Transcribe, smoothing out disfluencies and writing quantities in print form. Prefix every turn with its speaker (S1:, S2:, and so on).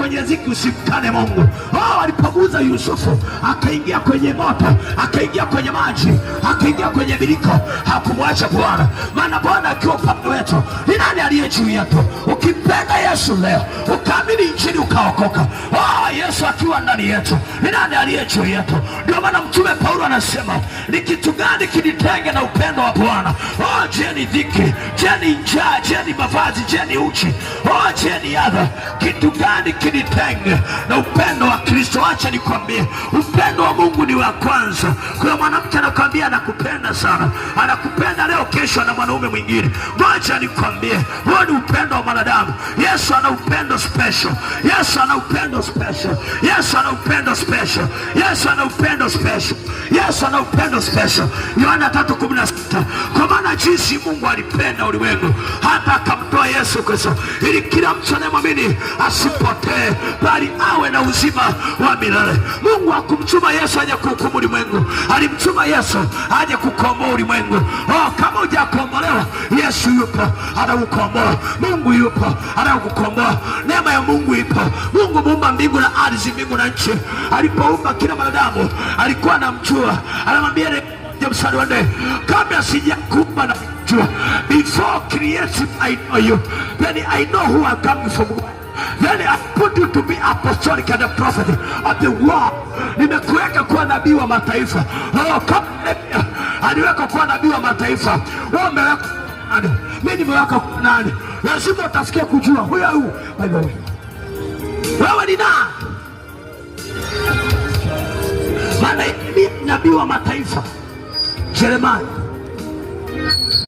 S1: kwenye dhiki usimkane Mungu. Alipoguza Yusufu akaingia kwenye moto, akaingia kwenye maji, akaingia kwenye birika, hakumwacha Bwana. Maana Bwana akiwa upande wetu, ni nani aliye juu yetu? Ukimpenda Yesu leo, ukaamini Injili, ukaokoka, Yesu akiwa ndani yetu, ni nani aliye juu yetu? Ndio maana Mtume Paulo anasema, ni kitu gani kinitenge na upendo wa Bwana? Je, ni dhiki? Je, ni njaa? Je, ni mavazi? Je, ni uchi? Je, ni adha? Kitu gani kinitenge na upendo wa Kristo? Acha nikwambie, upendo wa Mungu ni wa kwanza. Kwa mwanamke anakwambia anakupenda sana, anakupenda leo, kesho na mwanaume mwingine. Ngoja nikwambie, huo ni upendo wa mwanadamu. Yesu ana upendo special. Yesu ana upendo special. Yesu ana upendo special. Yesu ana upendo special. Yesu ana upendo special. Yohana 3:16, kwa maana jinsi Mungu alipenda ulimwengu hata akamtoa Yesu Kristo, ili kila mtu anayemwamini asipotee, bali awe na uzima wa milele. Mungu hakumtuma Yesu aje kuhukumu ulimwengu, alimtuma Yesu aje kukomboa ulimwengu. Kama hujakombolewa, Yesu yupo anakukomboa. Mungu yupo anakukomboa. Neema ya Mungu ipo. Mungu muumba mbingu na ardhi, mbingu na nchi. Alipoumba kila mwanadamu alikuwa anamjua. Anamwambia mstari wa 4, kabla sijakuumba na kujua, before creation I know you, then I know who I come from. Then I put you to be apostolic and a prophet of the world. Nimekuweka kuwa nabii wa mataifa. Kabla aliweka kuwa nabii wa mataifa. Wewe umeweka nani? Mimi nimeweka nani? Lazima utafikia kujua huyu. Wewe ni nani? Maana ni nabii wa mataifa. Jeremiah